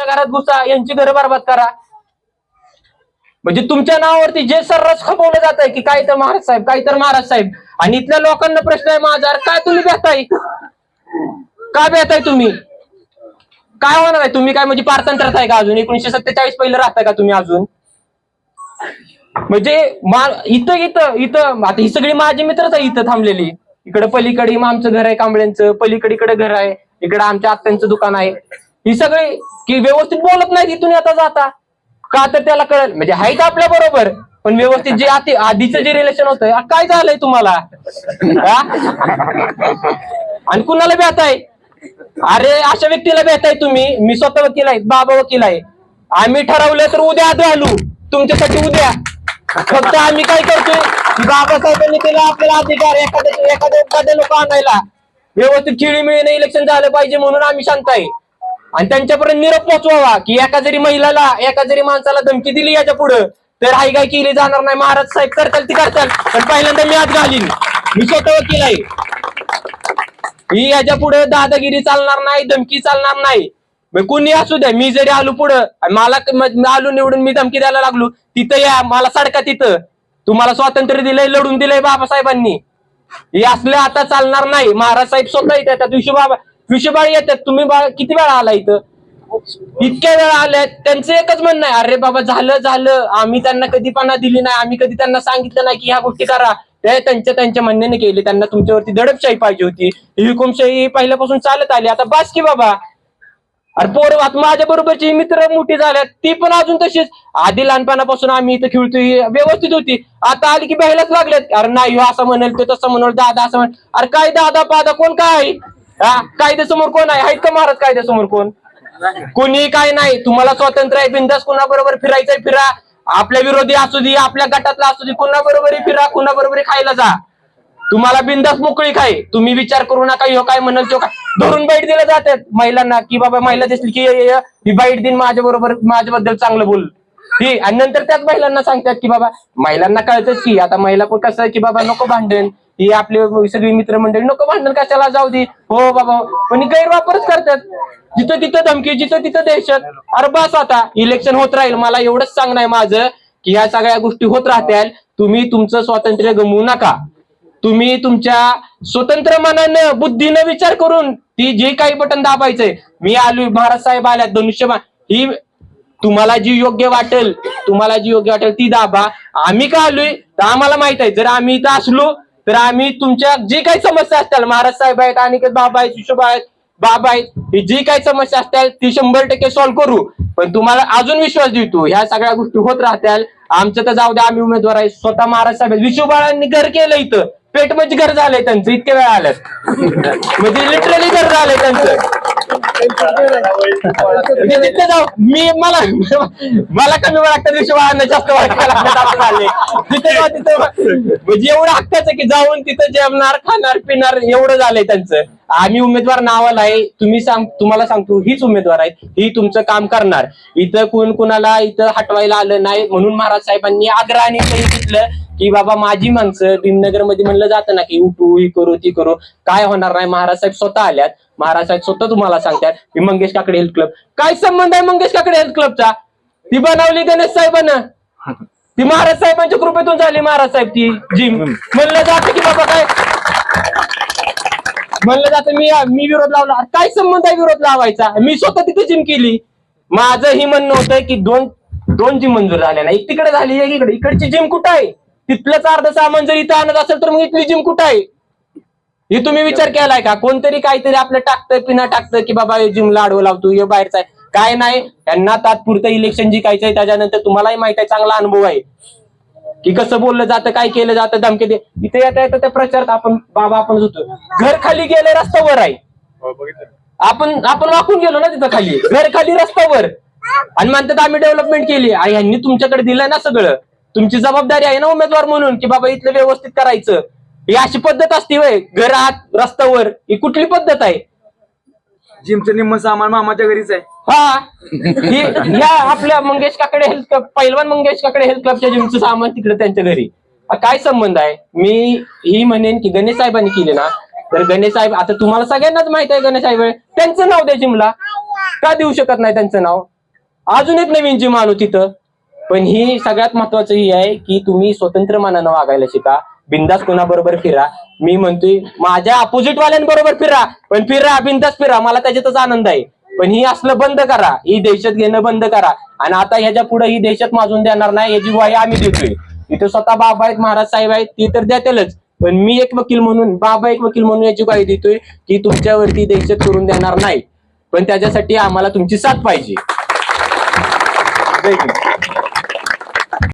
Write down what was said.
यांच्या घरात घुसा, यांची घरं बरबाद करा. म्हणजे तुमच्या नावावरती जे सर्रास खपवलं जात आहे की काय तर महाराज साहेब, काय तर महाराज साहेब. आणि इथल्या लोकांना प्रश्न आहे माझा, काय तुम्ही भेटताय, का भेटताय तुम्ही, काय होणार आहे तुम्ही, काय म्हणजे पारतंत्र्यात आहे का अजून, 1947 पहिलं राहताय का तुम्ही अजून. म्हणजे इथं इथं इथं आता ही सगळी माझी मित्रच आहे इथं थांबलेली. इकडे पलीकडे आमचं घर आहे कांबळ्यांचं, पलीकडे इकडे घर आहे, इकडे आमच्या आत्यांचं दुकान आहे. ही सगळी की व्यवस्थित बोलत नाहीत इथून आता जाता का, तर त्याला कळेल म्हणजे आहेत आपल्या बरोबर, पण व्यवस्थित जे आधीचं जे रिलेशन होतं काय झालंय तुम्हाला. आणि कुणाला भेटाय, अरे अशा व्यक्तीला भेटाय तुम्ही. मी स्वतः वकील आहे, बाबा वकील आहे. आम्ही ठरवलं तर उद्या घालू तुमच्यासाठी उद्या. फक्त आम्ही काय करतोय की बाबासाहेबांनी केला आपल्याला अधिकार एखाद्या लोक आणायला, व्यवस्थित खेळीमेळीने इलेक्शन झालं पाहिजे म्हणून आम्ही शांत आहे. आणि त्यांच्यापर्यंत निरोप पोहोचवावा की एका जरी महिलाला, एका जरी माणसाला धमकी दिली याच्या पुढं तर हाय काय केली जाणार नाही. महाराज साहेब करताल ती करताल, पण पहिल्यांदा मी आत घालीन. मी स्वतः वकील आहे. ही याच्या पुढे दादागिरी चालणार नाही, धमकी चालणार नाही. कुणी असू द्या, मी जरी आलो पुढं, मला आलो निवडून, मी धमकी द्यायला लागलो, तिथं या मला सडका, तिथं तुम्हाला स्वातंत्र्य दिलंय, लढून दिलंय बाबासाहेबांनी. हे असलं आता चालणार नाही. महाराज साहेब स्वतः येतात, विषबाळी येतात. तुम्ही किती वेळा आला इथं, इतक्या वेळा आल्यात. त्यांचं एकच म्हणणं आहे, अरे बाबा झालं, आम्ही त्यांना कधी पणा दिली नाही, आम्ही कधी त्यांना सांगितलं नाही की ह्या गोष्टी करा. ते त्यांच्या म्हणण्याने केले. त्यांना तुमच्यावरती दडपशाही पाहिजे होती, ही हुकुमशाही पहिल्यापासून चालत आली. आता बास की बाबा. अरे पोर आता माझ्या बरोबरची मित्र मोठी झाल्यात, ती पण अजून तशीच. आधी लहानपणापासून आम्ही इथं खेळतोय, व्यवस्थित होती. आता आली की बहायलाच लागल्यात, अरे नाही असं म्हणेल, तो तसं म्हणेल, दादा असं म्हणेल. अरे काय दादा पादा कोण, काय कायद्यासमोर कोण आहे, आहेत का महाराज कायद्यासमोर कोण, कोणी काय नाही. तुम्हाला स्वातंत्र्य आहे, बिंदास कुणाबरोबर फिरायचंय फिरा, आपल्या विरोधी असू दे, आपल्या गटातला असू दे, कुणाबरोबरही फिरा, कुणाबरोबरही खायला जा. तुम्हाला बिंदास मोकळी खाय. तुम्ही विचार करू नका ह्यो काय म्हणाल तो काय. धरून बाईट दिल्या जातात महिलांना की बाबा महिला दिसली की ही बाईट दिन माझ्या बरोबर, माझ्याबद्दल चांगलं बोल. ती आणि नंतर त्याच महिलांना सांगतात की बाबा, महिलांना कळतच की आता महिला पण कसं की बाबा नको भांडण, ही आपली सगळी मित्रमंडळी नको भांडण, कशाला जाऊ दे, हो बाबा. पण गैरवापरच करतात. जिथं तिथं धमकी, जिथं तिथं दहशत. अरे बस आता इलेक्शन होत राहील. मला एवढंच सांगणं आहे माझं की ह्या सगळ्या गोष्टी होत राहत्याल. तुम्ही तुमचं स्वातंत्र्य गमवू नका. तुम्ही तुमच्या स्वतंत्र मनानं, बुद्धीनं विचार करून ती जे काही बटन दाबायचंय. मी आलोय, महाराज साहेब आल्यात, धनुष्यबाण, ही तुम्हाला जी योग्य वाटेल, ती दाबा. आम्ही का आलोय तर आम्हाला माहित आहे, जर आम्ही इथं असलो तर आम्ही तुमच्या जे काही समस्या असतील, महाराज साहेब आहेत, अनिकेत बाबा आहेत, शिशोबा आहेत, बाबा आहेत, ही जी काही समस्या असतील ती 100% सॉल्व्ह करू. पण तुम्हाला अजून विश्वास देतो, ह्या सगळ्या गोष्टी होत राहत्याल. आमचं तर जाऊ द्या, आम्ही उमेदवार आहे. स्वतः महाराज साहेब विशुबाळांनी घर केलं इथं, पेट म्हणजे घर झालंय त्यांचं, इतके वेळा आल्यात. म्हणजे लिटरली घर झालंय त्यांचं. तिथे जाऊ मी, मला कमी वाटतं, विशुबाळांना जास्त वाटतं. तिथे जाऊ, तिथे म्हणजे एवढं हक्काचं की जाऊन तिथं जेवणार, खाणार, पिणार, एवढं झालंय त्यांचं. आम्ही उमेदवार नावाला आहे, तुम्हाला सांगतो हीच उमेदवार आहेत, ही तुमचं काम करणार. इथं कुणाला इथं हटवायला आलं नाही. म्हणून महाराज साहेबांनी आग्रहाने सांगितलं की बाबा माझी माणसं, भीमनगर मध्ये म्हणलं जातं ना की उठू, ही करू, ती करू, काय होणार नाही. महाराज साहेब स्वतः आल्यात. महाराज साहेब स्वतः तुम्हाला सांगतात की मंगेश काकडे हेल्थ क्लब, काय संबंध आहे मंगेश काकडे हेल्थ क्लबचा. ती बनवली गणेश साहेबांना, ती महाराज साहेबांच्या कृपेतून झाली. महाराज साहेब ती जिम म्हणलं जातं की बाबा काय म्हणलं जातं, मी विरोध लावला. काय संबंध आहे विरोध लावायचा. मी स्वतः तिथे जिम केली. माझं ही म्हणणं होतं की दोन जिम मंजूर झाल्या ना, एक तिकडे झाली, एक इकडे. इकडची जिम कुठं आहे, तिथलंच अर्ध सामान जर इथं आणत असेल तर मग इथली जिम कुठं आहे, हे तुम्ही विचार केलाय का. कोणतरी काहीतरी आपलं टाकतं, पिना टाकतं की बाबा जिमला आडवं लावतो, हे बाहेरचा आहे. काय नाही, त्यांना तात्पुरतं इलेक्शन जिंकायचंय. त्याच्यानंतर तुम्हालाही माहित आहे, चांगला अनुभव आहे की कसं बोललं जातं, काय केलं जातं, धमकी दे. इथे येता त्या प्रचारात आपण होतो, घर खाली गेले रस्त्यावर आहे. आपण वाकून गेलो ना तिथं खाली, घर खाली रस्त्यावर. आणि म्हणतात आम्ही डेव्हलपमेंट केली. यांनी तुमच्याकडे दिलंय ना सगळं. तुमची जबाबदारी आहे ना उमेदवार म्हणून की बाबा इथलं व्यवस्थित करायचं. ही अशी पद्धत असते वय, घरात रस्त्यावर, ही कुठली पद्धत आहे. जिमचं निम्म सामान मामाच्या घरीच आहे. ह्या आपल्या मंगेश काकडे हेल्थ क्लब, पैलवान मंगेश काकडे हेल्थ क्लबच्या जिमचं सामान तिकडे त्यांच्या घरी. काय संबंध आहे. मी ही म्हणेन की गणेश साहेबांनी केले ना, तर गणेश साहेब, आता तुम्हाला सगळ्यांनाच माहित आहे गणेश साहेब, त्यांचं नाव द्या जिमला, का देऊ शकत नाही त्यांचं नाव. अजून एक नवीन जिम आणू तिथं. पण ही सगळ्यात महत्वाचं ही आहे की तुम्ही स्वतंत्र मनानं वागायला शिका, बिंदास कोणाबरोबर फिरा. मी म्हणतोय माझ्या अपोजिट वाल्यांबरोबर फिरा, पण फिरा बिंदास फिरा, मला त्याच्यातच आनंद आहे. पण ही असलं बंद करा, ही दहशत घेणं बंद करा. आणि आता ह्याच्या पुढे ही दहशत माजून देणार नाही, याची ग्वाही आम्ही देतोय. इथे स्वतः बाबा आहेत, महाराज साहेब आहेत, ती तर देतीलच. पण मी एक वकील म्हणून, बाबा एक वकील म्हणून याची ग्वाही देतोय की तुमच्यावरती दहशत करून देणार नाही. पण त्याच्यासाठी आम्हाला तुमची साथ पाहिजे. जय हिंद.